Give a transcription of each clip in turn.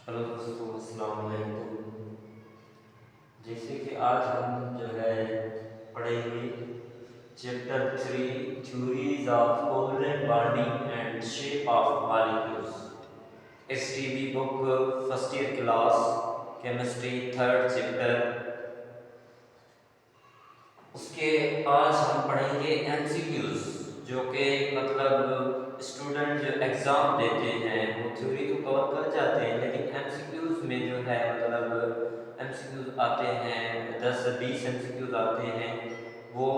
Hello दोस्तों, अस्सलाम वालेकुम। जैसे कि आज हम जो है पढ़ेंगे chapter 3 theories of covalent bonding and shape of molecules, STB book, first year class, chemistry, third chapter. उसके आज हम पढ़ेंगे एमसीक्यूज, जो कि मतलब स्टूडेंट जो एग्ज़ाम देते हैं वो थ्योरी तो कवर कर जाते हैं, लेकिन एमसीक्यूज में जो है मतलब एमसीक्यूज आते हैं 10-20 एमसीक्यूज आते हैं। वो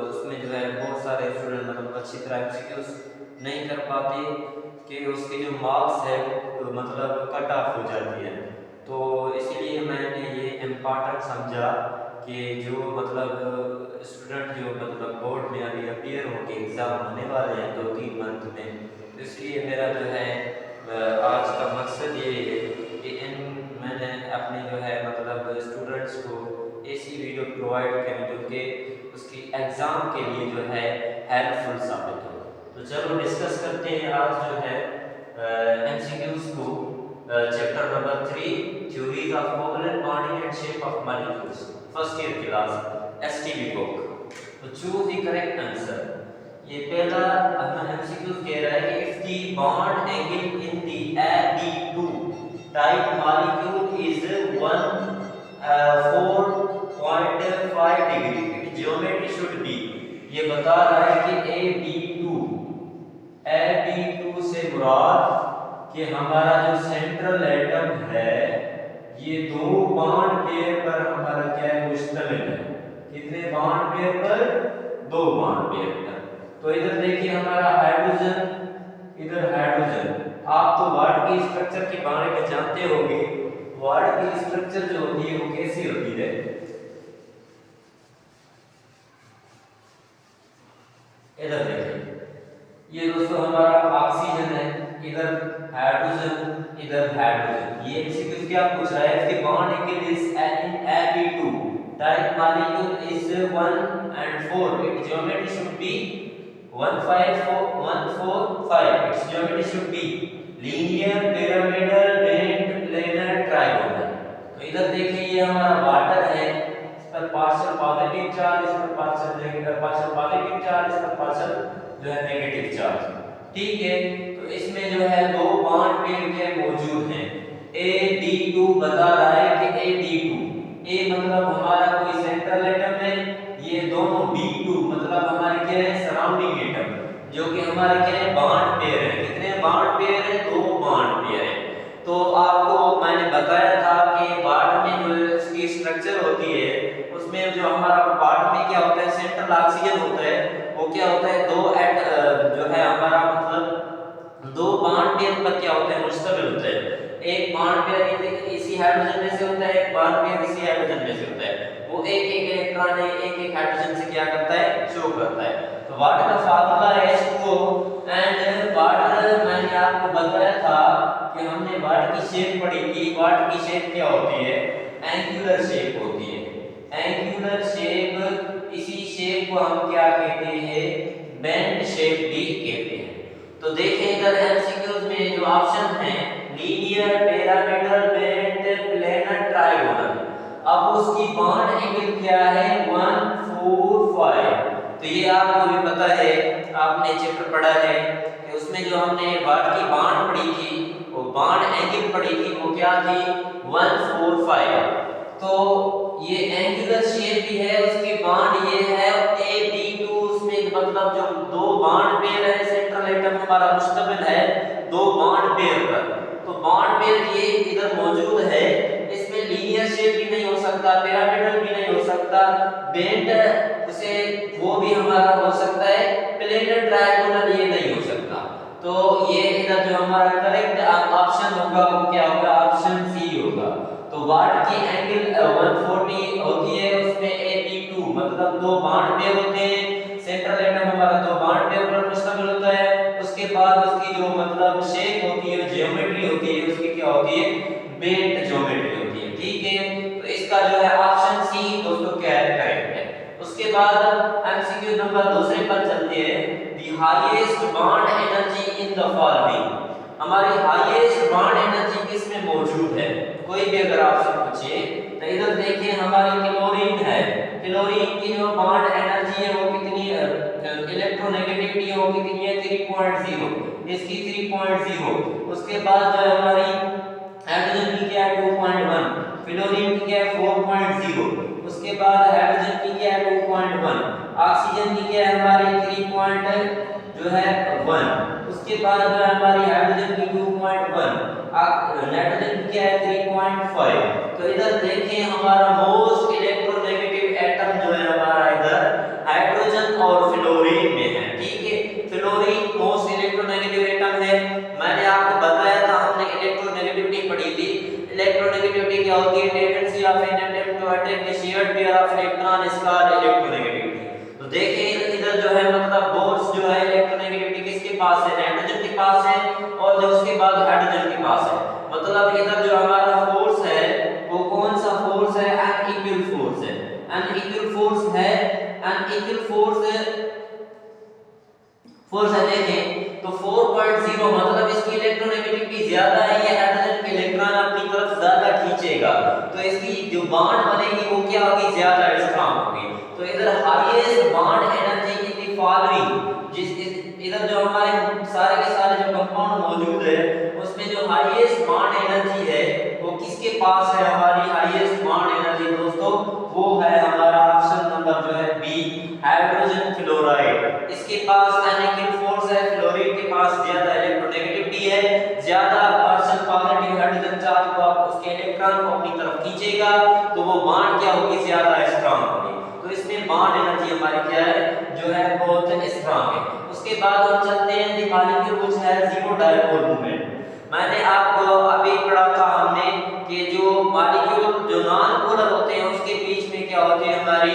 उसमें जो है बहुत सारे स्टूडेंट मतलब अच्छी तरह एमसीक्यूज नहीं कर पाते कि उसके जो मार्क्स है वो मतलब कट ऑफ हो जाती है। तो इसीलिए मैंने ये इम्पॉर्टेंट समझा कि जो मतलब स्टूडेंट जो मतलब बोर्ड में अभी अपीयर होके एग्ज़ाम होने वाले हैं 2-3 मंथ में, तो इसलिए मेरा जो है आज का मकसद ये है कि इन मैंने अपने जो है मतलब स्टूडेंट्स को ऐसी वीडियो प्रोवाइड करें जो कि उसकी एग्ज़ाम के लिए जो है हेल्पफुल साबित हो। तो चलो डिस्कस करते हैं आज जो है एमसीक्यूज़ को। Chapter number 3 theories of covalent bonding and shape of molecules, first year class, STB book. तो चूज द करेक्ट आंसर। ये पहला अपना एमसीक्यू कह रहा है कि if the bond angle in the AB2 type molecule is 4.5 degree, it geometry should be. ये बता रहा है कि AB2 से मुराद कि हमारा जो सेंट्रल एटम है ये दो बॉन्ड पेयर पर हमारा क्या है मुश्तमिल है। कितने बॉन्ड पेयर पर? दो बॉन्ड पेयर पर। तो इधर देखिए हमारा हाइड्रोजन, इधर हाइड्रोजन। आप तो वाट की स्ट्रक्चर के बारे में जानते होंगे। वाट की स्ट्रक्चर जो होती है वो कैसी होती है? इधर देखिए, ये दोस्तों हमारा ऑक्सीजन है, इधर हाइड्रोजन, इधर हाइड्रोजन। ये एमसीक्यू क्या पूछ रहा है? if the bond angle is in AB2 type molecule is 1 and 4, its geometry should be 145. Its geometry should be linear, pyramidal, bent, planar, trigonal। तो इधर देखिए ये हमारा वाटर है, इस पर पार्शियल पॉजिटिव चार्ज, इस पर पार्शियल पॉजिटिव चार्ज, इस पर पार्शियल जो है नेगेटिव चार्ज। ठीक है, तो इसमें जो है दो बॉन्ड पेयर के मौजूद हैं। AB2 बता रहा है कि AB2, A मतलब हमारा कोई सेंट्रल एटम है, ये दोनों B2 मतलब हमारे क्या है सराउंडिंग एटम, जो कि हमारे क्या है बॉन्ड पेयर है। कितने बॉन्ड पेयर है? दो बॉन्ड पेयर है। तो आपको मैंने बताया था कि पार्ट में जो इसकी स्ट्रक्चर होती है उसमें जो हमारा पार्ट में क्या होता है सेंट्रल ऑक्सीजन होता है, वो क्या होता है दो एट जो है हमारा मतलब दो बॉन्ड पेयर पर क्या होता है मुश्तमिल होता है। एक बॉन्ड पेयर इसी हाइड्रोजन में से होता है, एक बॉन्ड पेयर इसी हाइड्रोजन में से होता है। वो एक एक इलेक्ट्रॉन एक एक हाइड्रोजन से क्या करता है शो करता है। तो वाटर का फार्मूला है H2O एंड वाटर मैंने आपको बताया था कि हमने वाट की शेप पढ़ी थी। वाट की शेप क्या होती है? एंगुलर शेप होती है। एंगुलर शेप, इसी शेप को हम क्या कहते हैं? बेंड शेप भी कहते हैं। तो देखें इधर एमसीक्यूज में जो ऑप्शन है linear, pyramidal, bent, planar, trigonal. अब उसकी बॉन्ड एंगल क्या है? 145। तो ये आपको भी पता है, आपने चैप्टर पढ़ा है कि उसमें जो हमने वाट की बॉन्ड पढ़ी थी, वो बॉन्ड एंगल पढ़ी थी, वो क्या थी? 145। तो ये एंगुलर शेप भी है, उसकी बॉन्ड ये है AB2, उसमें मतलब जो दो बॉन्ड पेयर है सेंट्रल एटम हमारा मुश्तमिल है दो बॉन्ड पेयर पर। तो बॉन्ड पेयर ये इधर मौजूद है, इसमें लीनियर शेप भी नहीं हो सकता, पिरामिडल भी नहीं हो सकता, बेंट उसे वो भी हमारा हो सकता है, प्लेनर ट्रायंगुलर ये नहीं हो सकता। तो ये इधर जो हमारा करेक्ट ऑप्शन होगा वो क्या होगा? ऑप्शन सी होगा। तो वाट की एंगल 140 होती है, उसमें AB2 मतलब दो बॉन्ड पेयर होते हैं, सेंट्रल एटम हमारा दो बॉन्ड पेयर पर मुश्तमिल होता है। उसके बाद उसकी जो मतलब शेप होती है, ज्योमेट्री होती है, उसकी क्या होती है? बेंट ज्योमेट्री होती है। ठीक है, तो इसका जो है ऑप्शन सी दोस्तों क्या है? करेक्ट है। उसके बाद एमसीक्यू नंबर दूसरे पर चलते हैं। The highest bond energy in the following. हमारी हाईएस्ट बॉन्ड एनर्जी किस में मौजूद है, कोई भी अगर आपसे पूछे तो इधर देखिए हमारी क्लोरीन है, क्लोरीन की जो बॉन्ड एनर्जी है वो कितनी है, इलेक्ट्रोनेगेटिविटी है वो कितनी है 3.0, इसकी 3.0। उसके बाद जो है हमारी हाइड्रोजन की क्या है 2.1, फ्लोरीन की क्या है 4.0, उसके बाद हाइड्रोजन की क्या है 2.1, ऑक्सीजन की क्या है हमारी 3 जो है 1, उसके बाद जो है हमारी हाइड्रोजन की 2.1, नाइट्रोजन की क्या है 3.5। तो इधर देखें हमारा मोस्ट इलेक्ट्रोनेगेटिव एटम जो है हमारा इधर हाइड्रोजन और फ्लोरीन में है, ठीक है। फ्लोरीन मोस्ट इलेक्ट्रोनेगेटिव एटम है। मैंने आपको बताया था, हमने इलेक्ट्रोनेगेटिविटी पढ़ी थी। इलेक्ट्रोनेगेटिविटी क्या होती है, tendency of an atom to attract the shared pair of electron is called electronegativity. तो देखिए इधर जो है मतलब बोर्ड्स जो है इलेक्ट्रोनेगेटिविटी किसके पास है, नाइट्रोजन के पास है, और जो उसके बाद हाइड्रोजन के पास है। मतलब इधर जो हमारा फोर्स है वो कौन सा फोर्स है, अनइक्वल फोर्स है, अनइक्वल फोर्स है, अनइक्वल फोर्स है। देखें तो 4.0 मतलब इसकी इलेक्ट्रोनेगेटिविटी ज्यादा है, ये हाइड्रोजन के इलेक्ट्रॉन अपनी तरफ ज्यादा खींचेगा, तो इसकी जो बॉन्ड बनेगी वो क्या होगी, ज्यादा स्ट्रांग होगी। तो इधर highest bond energy in the following, जिस इधर जो हमारे सारे के सारे जो कंपाउंड मौजूद है उसमें जो हाईएस्ट बॉन्ड एनर्जी है वो किसके पास है, हमारी हाईएस्ट बॉन्ड एनर्जी दोस्तों वो है हमारा ऑप्शन नंबर जो है बी, हाइड्रोजन फ्लोराइड। इसके पास अनइक्वल फोर्स है, फ्लोरीन के पास ज्यादा इलेक्ट्रोनेगेटिविटी है, ज्यादा पार्शियल पॉजिटिव हाइड्रोजन चार्ज को उसके इलेक्ट्रॉन को अपनी तरफ खींचेगा, तो वो बॉन्ड क्या होगी, ज्यादा स्ट्रांग होगी। तो इसमें बॉन्ड एनर्जी हमारी क्या है, जो है बहुत स्ट्रांग है। उसके बाद हम चलते हैं the molecule which has zero dipole moment. मैंने आपको अभी पढ़ा था हमने कि जो मॉलिक्यूल जो नॉन पोलर होते हैं उसके बीच में क्या होती है, हमारी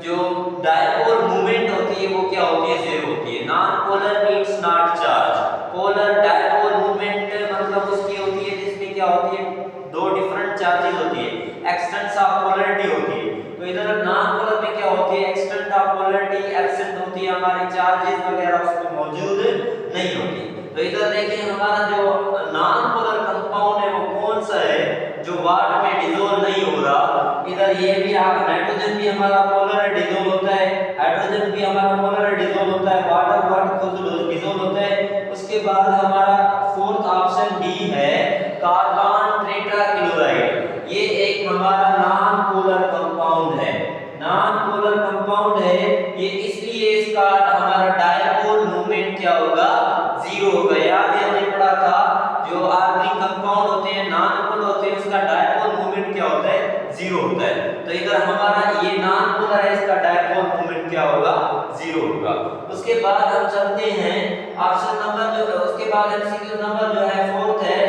जो डायपोल मूवमेंट होती है वो क्या होती है, जीरो होती है। Non polar means not charge, polar dipole movement मतलब उसकी होती है जिसमें क्या होती है, दो डिफरेंट चार्जेस होती है, एक्सटेंस ऑफ पोलैरिटी होती है। तो इधर नॉन पोलर में क्या होती है, एक्सटेंट ऑफ पोलैरिटी एब्सेंट होती है, हमारे चार्जेस वगैरह उसमें मौजूद नहीं होती। तो इधर देखिए हमारा जो नॉन पोलर कंपाउंड है वो कौन सा है, जो वाटर में डिसॉल्व नहीं हो रहा। इधर ये भी आप नाइट्रोजन भी हमारा पोलर डिसॉल्व होता है, हाइड्रोजन भी हमारा पोलर डिसॉल्व होता है, वाटर को डिसॉल्व होता है। उसके बाद हमारा फोर्थ ऑप्शन डी है कार्बन टेट्राक्लोराइड। ये एक हमारा नॉन पोलर कंपाउंड है, नॉन पोलर कंपाउंड है ये, इसलिए इसका हमारा डायपोल मूवमेंट क्या होगा, जीरो होगा। याद है हमने पढ़ा था जो ऑर्गेनिक कंपाउंड होते हैं नॉन पोलर होते हैं उसका डायपोल मूवमेंट क्या होता है, जीरो होता है। तो इधर हमारा ये नॉन पोलर है, इसका डायपोल मूवमेंट क्या होगा, जीरो होगा। उसके बाद हम चलते हैं ऑप्शन नंबर जो, उसके बाद एमसीक्यू नंबर जो है फोर्थ है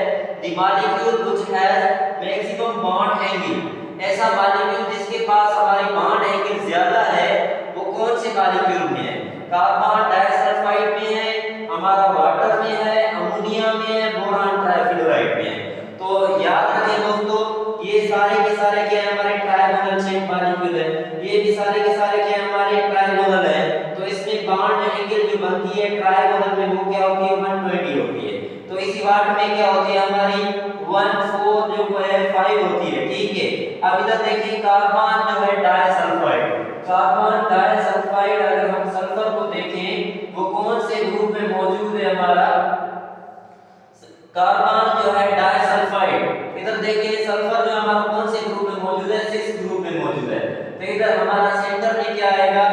the molecule which has maximum bond angle. ऐसा मॉलिक्यूल जिसके पास हमारी बॉन्ड एंगल ज्यादा है वो कौन से मॉलिक्यूल में है, कार्बन डाइसल्फाइड में है, हमारा वाटर में है, अमोनिया में है, बोरान ट्राइफ्लोराइड में है। तो याद रखें दोस्तों ये सारे के सारे क्या है, हमारे ट्राइगोनल शेप मॉलिक्यूल है, ये भी सारे के सारे क्या है, हमारे ट्राइगोनल है। तो इसमें बॉन्ड एंगल जो बनती है ट्राइगोनल में वो क्या होती है, 120 होती है। तो इसी वाट में क्या होती है हमारी 1 4 जो है 5 होती है, ठीक है। अब इधर देखिए कार्बन जो है डाइसल्फाइड, कार्बन डाइसल्फाइड अगर हम सल्फर को देखें वो कौन से ग्रुप में मौजूद है, हमारा कार्बन जो है डाइसल्फाइड। इधर देखिए सल्फर जो हमारा कौन से ग्रुप में मौजूद है, 6 ग्रुप में मौजूद है। तो इधर हमारा सेंटर में क्या आएगा,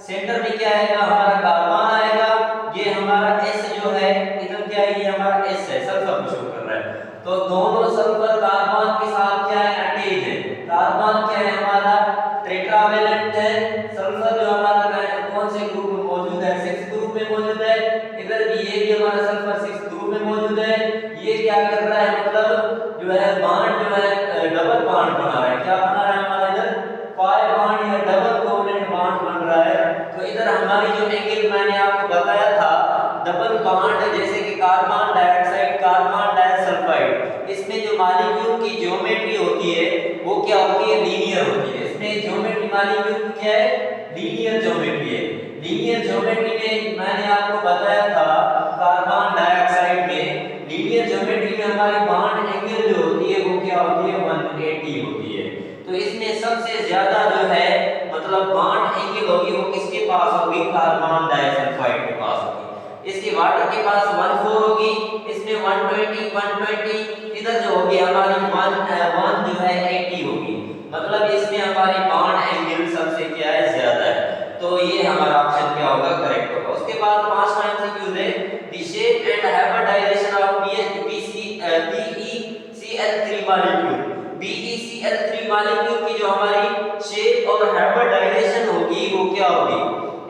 सेंटर में क्या आएगा, हमारा कार्बन आएगा, ये हमारा S जो है इधर क्या है, ये हमारा S है, सल्फर को शो कर रहा है। तो दोनों सल्फर कार्बन के साथ क्या है, अटैच है। कार्बन क्या है हमारा टेट्रावेलेंट है, सल्फर जो हमारा कौन से ग्रुप में मौजूद है, 6 ग्रुप में मौजूद है। इधर भी ये भी हमारा सल्फर 6 ग्रुप में मौजूद है। ये क्या कर रहा है, मतलब जो है बॉन्ड जो है डबल बॉन्ड बना रहा है, क्या बना रहा है हमारा इधर 5 बॉन्ड या डबल कोवलेंट बॉन्ड बन रहा है। तो इधर हमारी जो एंगल मैंने आपको बताया था डबल बॉन्ड, जैसे कि कार्बन डाइऑक्साइड, कार्बन डाइसल्फाइड, इसमें जो मॉलिक्यूल की ज्योमेट्री होती है वो क्या होती है, लीनियर होती है। इसमें ज्योमेट्री मॉलिक्यूल की क्या है, लीनियर ज्योमेट्री है। लीनियर ज्योमेट्री में मैंने आपको बताया था कार्बन डाइऑक्साइड में लीनियर इसकी वाटर के पास 14 होगी, इसमें 120 120, इधर जो होगी हमारी 1 जो है 80 होगी। मतलब इसमें हमारी बॉन्ड एंगल सबसे क्या है ज्यादा है, तो ये हमारा ऑप्शन क्या होगा करेक्ट होगा। उसके बाद 5वां एमसीक्यू है the shape and hybridization of BeCl3 molecule. BeCl3 molecule की जो हमारी शेप और हाइब्रिडाइजेशन होगी वो क्या होगी।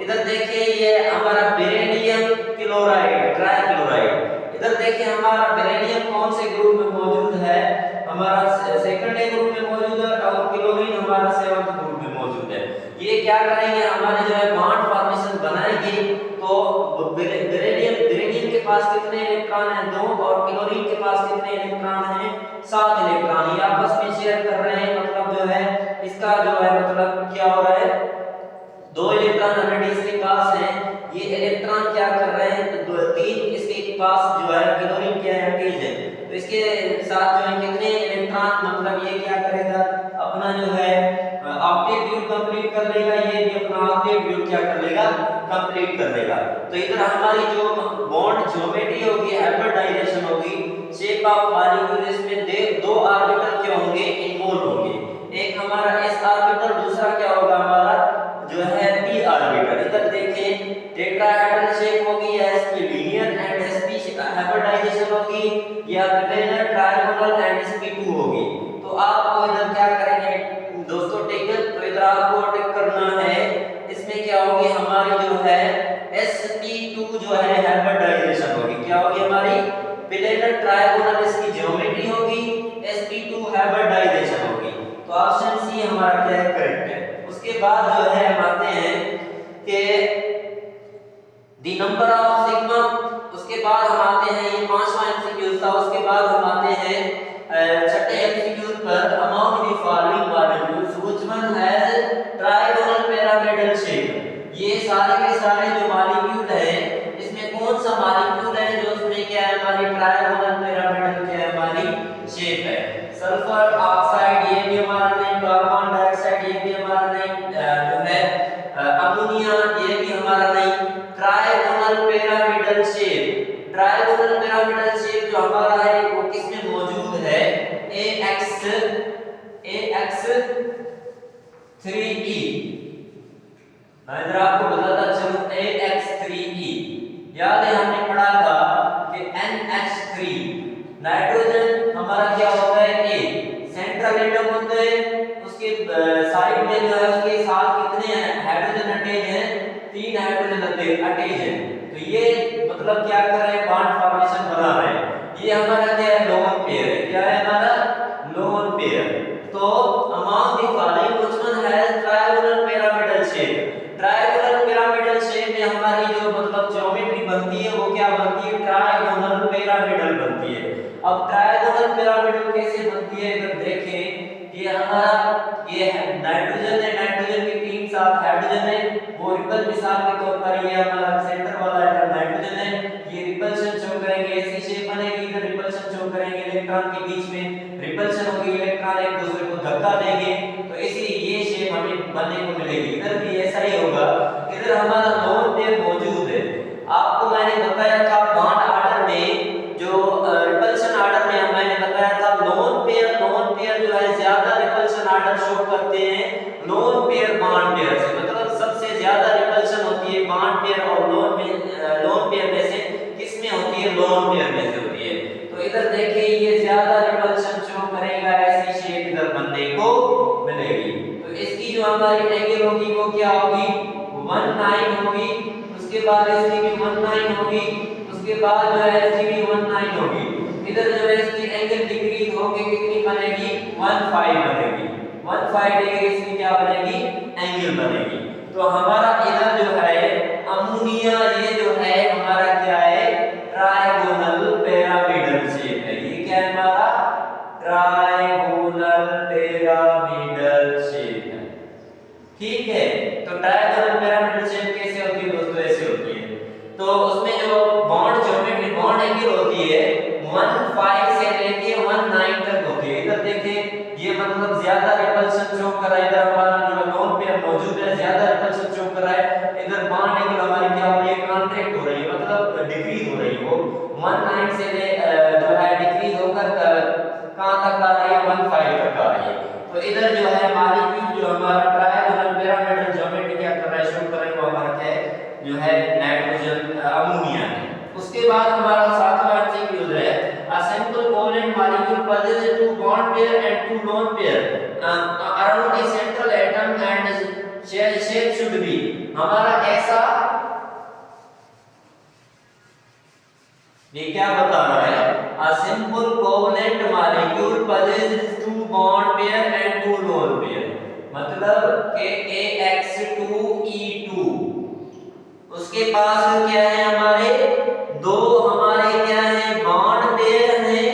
इधर देखिए ये हमारा बेरिलियम क्लोराइड ट्राइक्लोराइड। इधर देखिए हमारा बेरिलियम कौन से ग्रुप में मौजूद है, हमारा सेकंड ग्रुप में मौजूद है और क्लोरीन हमारा 7th ग्रुप में मौजूद है। ये क्या करेंगे हमारे जो है बॉन्ड फॉर्मेशन बनाएंगे। तो बेरिलियम के पास कितने इलेक्ट्रॉन हैं 2 और क्लोरीन के पास कितने इलेक्ट्रॉन हैं 7 इलेक्ट्रॉन। ये आपस में शेयर कर रहे हैं, मतलब जो है इसका जो है मतलब क्या हो रहा है 2 इलेक्ट्रॉन ऑलरेडी इसके पास है, ये इलेक्ट्रॉन क्या कर रहे हैं 3 इसके पास जो है क्लोरीन क्या है अटैच है, तो इसके साथ जो है कितने इलेक्ट्रॉन मतलब ये क्या करेगा अपना जो है ऑक्टेट ड्यूल कंप्लीट कर लेगा, ये भी अपना ऑक्टेट ड्यूल क्या कर लेगा कंप्लीट कर लेगा। तो इधर हमारी जो बॉन्ड ज्योमेट्री होगी हाइब्रिडाइजेशन होगी शेप ऑफ मॉलिक्यूल, इसमें 2 ऑर्बिटल क्या होंगे इन्वॉल्व होंगे, एक हमारा s ऑर्बिटल दूसरा क्या होगा हमारा जो है p ऑर्बिटल। इधर देखें टेट्राहेड्रल शेप होगी या इसकी लीनियर एंड sp हाइब्रिडाइजेशन होगी या प्लेनर ट्रायंगुलर एंड sp2 होगी। तो आपको इधर क्या करेंगे दोस्तों टिक, तो इधर आपको टिक करना है, इसमें क्या होगी हमारी जो है sp2 जो है हाइब्रिडाइजेशन होगी, क्या होगी हमारी प्लेनर ट्रायंगुलर इसकी ज्योमेट्री होगी, sp2 हाइब्रिडाइजेशन होगी। तो ऑप्शन सी हमारा क्या है करेक्ट है। उसके बाद जो है हम आते हैं कि द नंबर ऑफ सिग्मा, उसके बाद हम आते हैं ये 5वां एमसीक्यू था। उसके बाद हम आते हैं छठे एमसीक्यू पर among the following molecules which one has triangular pyramidal shape. ये सारे के सारे जो मॉलिक्यूल हैं इसमें कौन सा मॉलिक्यूल है जो उसमें क्या है हमारी ट्रायंगुलर पिरामिडल क्या है हमारी शेप है। सल्फर ऑक्साइड ये भी हमारा नहीं, कार्बन डाइऑक्साइड ये भी हमारा नहीं, जो है अमोनिया ये भी हमारा नहीं। Triangular pyramidal shape, triangular pyramidal shape जो हमारा है वो किसमें मौजूद है AX3E। मैं इधर आपको बताता चलूं AX3E, याद है हमने पढ़ा था कि NH3 नाइट्रोजन हमारा क्या होता है A सेंट्रल एटम होता है, उसके साइड में जो है उसके साथ कितने हाइड्रोजन अटैच हैं 3 हाइड्रोजन अटैच हैं। तो ये मतलब क्या कर रहे हैं बॉन्ड फॉर्मेशन बना रहे हैं। ये हमारा क्या है लोन पेयर है, क्या है हमारा लोन पेयर। तो among the following which one has triangular pyramidal shape. Triangular pyramidal shape में हमारी जो मतलब ज्योमेट्री बनती है वो क्या बनती है ट्रायंगुलर पिरामिडल बनती है। अब ट्रायंगुलर पिरामिडल कैसे बनती है इधर देखें, ये हमारा ये है नाइट्रोजन है, नाइट्रोजन के 3 साथ हाइड्रोजन है, वो रिपल मिसाल के तौर पर ये हमारा सेंटर वाला एटम नाइट्रोजन है, ये रिपल्शन शो करेंगे ऐसी शेप बनेगी, इधर रिपल्शन शो करेंगे इलेक्ट्रॉन के बीच में रिपल्शन होगी, इलेक्ट्रॉन एक दूसरे को धक्का देंगे, तो इसी ये शेप हमें बनने को मिलेगी। इधर भी ऐसा ही होगा, इधर हमारा लोन पेयर मौजूद है। आपको मैंने बताया था बॉन्ड ऑर्डर में जो रिपल्शन ऑर्डर में मैंने बताया था लोन पेयर जो है ज्यादा रिपल्शन ऑर्डर शो करते हैं लोन पेयर बॉन्ड पेयर से, मतलब सबसे ज्यादा रिपल्शन होती है बॉन्ड पेयर और लोन पेयर में से किसमें होती है लोन पेयर में से होती है। तो इधर देखिए ये ज्यादा रिपल्शन शो करेगा, ऐसी शेप इधर बनने को मिलेगी। तो इसकी जो हमारी एंगल होगी वो क्या होगी 19 होगी, उसके बाद इसकी भी 19 होगी, उसके बाद जो है इसकी भी 19 होगी। इधर जो है इसकी एंगल डिक्रीज होके कितनी बनेगी 15 बनेगी, 15 डिग्री इसकी क्या बनेगी एंगल बनेगी। तो हमारा इधर जो है अमोनिया ये जो है हमारा क्या है ट्रायंगुलर पिरामिडल शेप है, ये क्या है हमारा ट्रायंगुलर पिरामिडल शेप है, ठीक है। तो ट्रायंगुलर पिरामिडल शेप कैसे होती है दोस्तों, ऐसे होती है। तो उसमें जो बॉन्ड ज्योमेट्री बॉन्ड एंगल होती है 15 से लेके 19 तक होती है। इधर देखिए ये मतलब ज्यादा रिपल्शन शो कर रहा है, इधर हमारा जो लोन पेयर मौजूद है ज्यादा रिपल्शन शो कर रहा है, इधर बॉन्ड एंगल हमारी क्या हो रही है कॉन्ट्रैक्ट हो रही है, मतलब मतलब डिक्रीज हो रही है, वो 19 से जो है डिक्रीज होकर कहां तक आ रही है, 15 तक आ रही है। तो इधर जो है मॉलिक्यूल जो हमारा ट्रायगोनल पिरामिडल ज्योमेट्री क्या कर रहा है, शो कर रहा है, वो हमारा क्या है, जो है नाइट्रोजन अमोनिया है। उसके बाद हमारा सातवां एमसीक्यू है, a simple covalent molecule possesses two bond pair and two lone pair around the central atom and shape should be, हमारा ऐसा ये क्या बता रहा है, a simple covalent molecule possesses two bond pair and two lone pair, मतलब कि AX2E2 उसके पास क्या है, हमारे दो हमारे क्या है बॉन्ड पेयर हैं,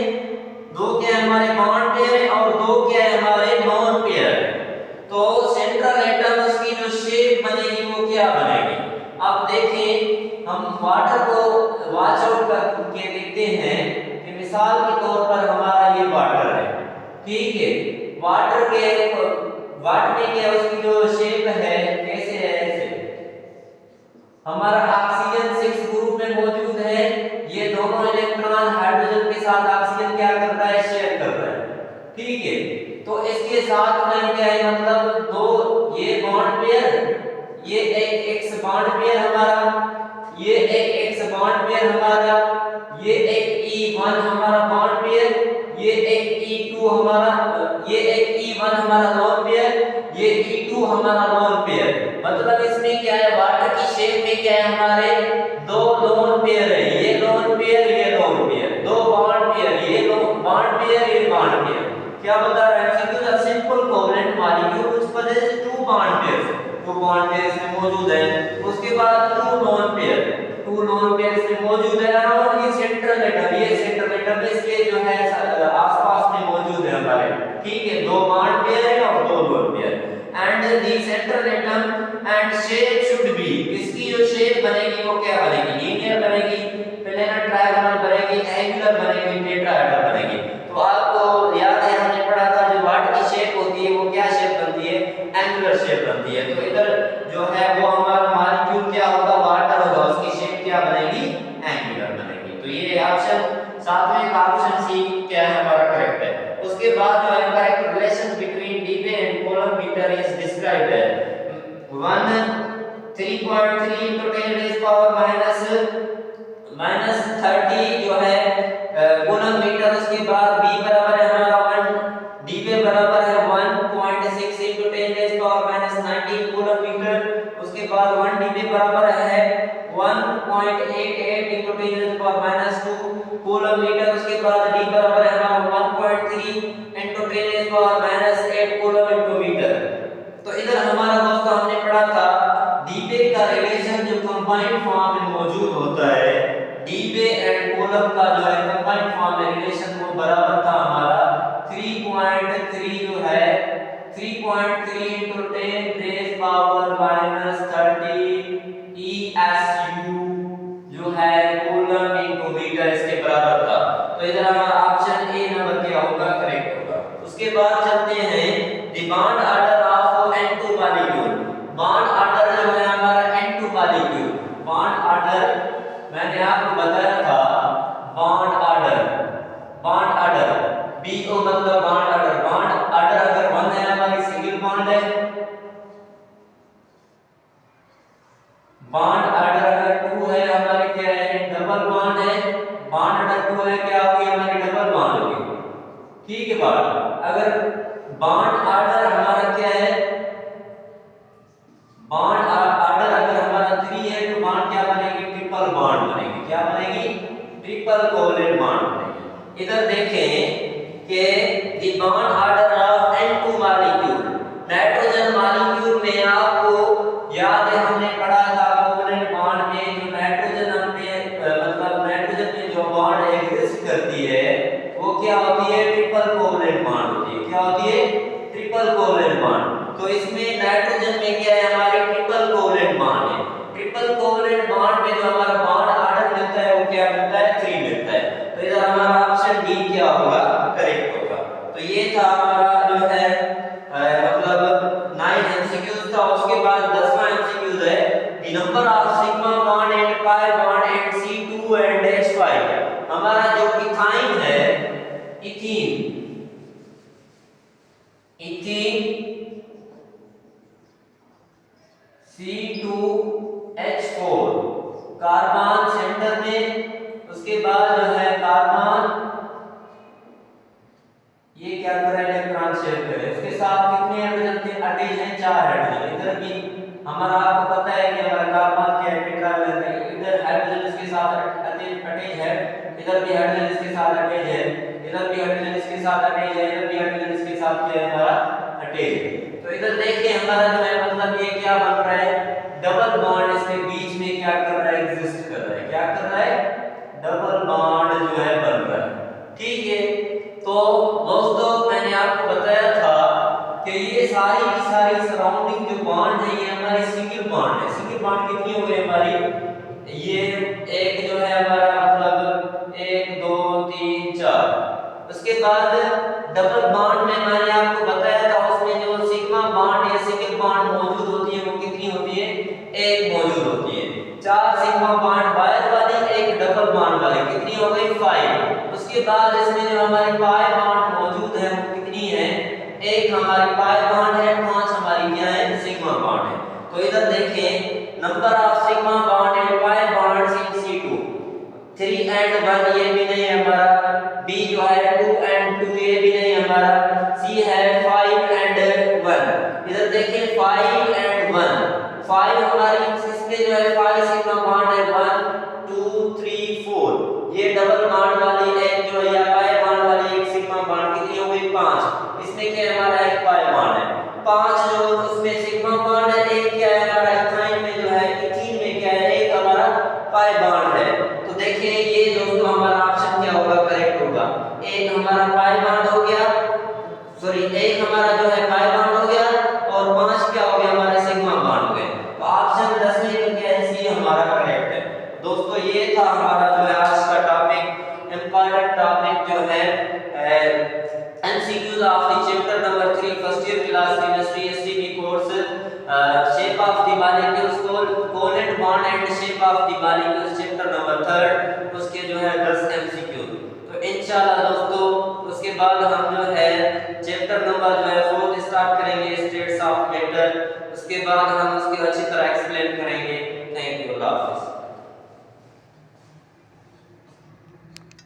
दो क्या है हमारे बॉन्ड पेयर है और दो क्या है हमारे नॉन पेयर। तो सेंट्रल एटम उसकी जो शेप बनेगी वो क्या बनेगी, अब देखें हम वाटर को वॉच आउट करके देखते हैं कि मिसाल के तौर पर हमारा ये वाटर है, ठीक है, वाटर में क्या उसकी जो शेप है कैसे है, ऐसे हमारा ऑक्सीजन 6 ग्रुप में मौजूद है, ये दोनों इलेक्ट्रॉन हाइड्रोजन के साथ ऑक्सीजन क्या कर रहा है, शेयर कर रहा है, ठीक है। तो इसके साथ में क्या है, मतलब दो ये बॉन्ड पेयर, ये एक एक्स बॉन्ड पेयर हमारा, ये एक एक्स बॉन्ड पेयर हमारा, ये एक E1 हमारा बॉन्ड पेयर, ये एक E2 हमारा, ये एक E1 हमारा लोन पेयर, ये E2 हमारा लोन पेयर, मतलब इसमें क्या है, वाटर की शेप में क्या है, हमारे दो लोन पेयर है, ये लोन पेयर, ये लोन पेयर, दो बॉन्ड पेयर, ये लोन बॉन्ड पेयर, ये बॉन्ड पेयर। क्या बता रहा है, MCQ simple covalent molecule which possess two bond pairs में मौजूद है, उसके बाद टू लोन पेयर्स में मौजूद है अराउंड ये सेंट्रल एटम, ये सेंट्रल एटम इसके जो है आसपास में मौजूद है हमारे, ठीक है, दो बॉन्ड पेयर है और दो lone pair, and the central atom and shape should be, इसकी जो शेप बनेगी वो क्या बनेगी, लीनियर बनेगी, प्लेनर ट्रायंगल बनेगी, एंगुलर बनेगी, टेट्राहेड्रल बनेगी। तो आपको याद है हमने पढ़ा था जो वाटर की शेप होती है वो क्या शेप बनती है, एंगुलर शेप बनती है। तो इधर जो है वो हमारा मॉलिक्यूल क्या होगा, वाटर होगा, उसकी शेप क्या बनेगी, एंगुलर बनेगी। तो ये ऑप्शन सातवें का ऑप्शन सी क्या है हमारा करेक्ट है। उसके बाद जो है करेक्ट रिलेशन बिटवीन डीबे and column meter is described है, 3.3 into 10 raised power minus 30 जो है कूलम मीटर, उसके बाद b बराबर है हमारा 1, dB बराबर है 1.6 into 10 raised power minus 19 coulomb metre, उसके बाद 1 dB बराबर है 1.88 into 10 raised power minus 2 coulomb metre, उसके बाद d बराबर है हमारा 1.3 into 10 raised power minus 8 coulomb into metre. तो इधर हमारा दोस्तों हमने पढ़ा था डीबे का रिलेशन जो कंबाइंड फॉर्म में मौजूद होता है, डीबे एंड कूलम का जो है कंबाइंड फॉर्म में रिलेशन वो बराबर था हमारा 3.3 जो है 3.3 into 10 raised power minus 30 ESU जो है कूलम into मीटर, इसके बराबर था। तो इधर हमारा ऑप्शन ए नंबर क्या होगा, करेक्ट होगा। उसके बाद चलते हैं the bond order of N2 molecule, bond order जो है हमारा N2 मॉलिक्यूल, बॉन्ड ऑर्डर मैंने आपको बताया था, बॉन्ड ऑर्डर BO मतलब बॉन्ड ऑर्डर अगर 1 है हमारी सिंगल बॉन्ड है, बॉन्ड ऑर्डर अगर 2 है हमारी क्या है, डबल बॉन्ड है, बॉन्ड ऑर्डर 2 है क्या होगी हमारी, डबल बॉन्ड होगी, ठीक है बात। अगर बॉन्ड ऑर्डर हमारा क्या है, बॉन्ड ऑर्डर अगर हमारा 3 है तो बॉन्ड क्या बनेगी, ट्रिपल बॉन्ड बनेगी, क्या बनेगी, ट्रिपल कोवलेंट बॉन्ड बनेगी। इधर देखें कि the bond order of N2 molecule, nitrogen molecule में आपको याद है हमने पढ़ा था कोवलेंट बॉन्ड में जो नाइट्रोजन मतलब नाइट्रोजन में जो बॉन्ड एग्जिस्ट करती है वो क्या होती है, ट्रिपल कोवलेंट बॉन्ड होती है, क्या होती है, ट्रिपल कोवलेंट बॉन्ड। तो इसमें नाइट्रोजन में क्या है हमारी ट्रिपल कोवलेंट बॉन्ड है, ट्रिपल कोवलेंट बॉन्ड में जो हमारा बॉन्ड ऑर्डर मिलता है वो क्या मिलता है, 3 मिलता है। तो इधर हमारा ऑप्शन डी क्या होगा, करेक्ट होगा। तो ये था हमारा जो है मतलब 9 एमसीक्यूज था। उसके बाद 10वां एमसीक्यूज है the number of sigma bond and pi bond and C C2 and H5। हमारा जो इथाइन है, इथीन C2H4 कार्बन सेंटर में, उसके बाद जो है कार्बन ये क्या कर रहा है, इलेक्ट्रॉन शेयर कर रहा है, उसके साथ कितने हाइड्रोजन थे, अटैच हैं 4 हाइड्रोजन। इधर भी हमारा आपको पता है कि हमारा कार्बन क्या है, टेट्रावैलेंट है, इधर हाइड्रोजन इसके साथ अटैच है, इधर भी हाइड्रोजन इसके साथ अटैच है, इधर भी हाइड्रोजन इसके साथ अटैच है, इधर भी हाइड्रोजन इसके साथ क्या है हमारा अटैच है। तो इधर देखिए हमारा जो है मतलब ये क्या बन रहा है, डबल बॉन्ड इसके बीच में क्या कर रहा है, एग्जिस्ट कर रहा है, क्या कर रहा है, डबल बॉन्ड जो है बन रहा है। ठीक है, तो दोस्तों मैंने आपको बताया था कि ये सारी की सारी सराउंडिंग जो बॉन्ड है ये हमारी सिंगल बॉन्ड है। सिंगल बॉन्ड कितनी हो गई हमारी, ये एक जो है हमारा मतलब 1 2 3 4। उसके बाद डबल बॉन्ड में मैंने आपको बताया था उसमें जो सिग्मा बॉन्ड या सिंगल बॉन्ड मौजूद होती है वो कितनी होती है, एक मौजूद होती है। 4 सिग्मा बॉन्ड वायर वाली, एक डबल बॉन्ड वाली, कितनी हो गई 5। उसके बाद इसमें जो हमारी पाई बॉन्ड मौजूद है वो कितनी है, एक हमारी पाई बॉन्ड है, 5 हमारी क्या है, सिग्मा बॉन्ड है। तो इधर देखें number of sigma bond and pi bonds in C2 3 and 1 ये भी नहीं है हमारा, B जो है 2 एंड 2 ये भी नहीं हमारा, C है 5 एंड 1। इधर देखें 5 एंड 1, 5 हमारी इसमें जो है 5 सिग्मा बॉन्ड है, 1 2 3 4। ये डबल बॉन्ड वाली एक जो है पाई बॉन्ड वाली एक सिग्मा बॉन्ड कितनी हो गई 5। इसमें क्या है हमारा एक पाई बॉन्ड है, 5 जो उसमें सिग्मा बॉन्ड है, एक क्या है हमारा इथाइन में जो है, इथीन में क्या है, एक हमारा पाई बॉन्ड है। तो देखिए ये दोस्तों हमारा ऑप्शन क्या होगा, करेक्ट होगा। एक हमारा पाई बॉन्ड हो गया, सॉरी एक हमारा जो है पाई बॉन्ड हो गया और 5 क्या हो गया हमारा सिग्मा बॉन्ड हो गया। तो ऑप्शन 10 में जो क्या है सी हमारा करेक्ट है। दोस्तों ये था हमारा जो है आज का टॉपिक, इंपॉर्टेंट टॉपिक जो है MCQs of the chapter number 3 first year class chemistry STP course, shape of the molecules, covalent bond and shape of the molecule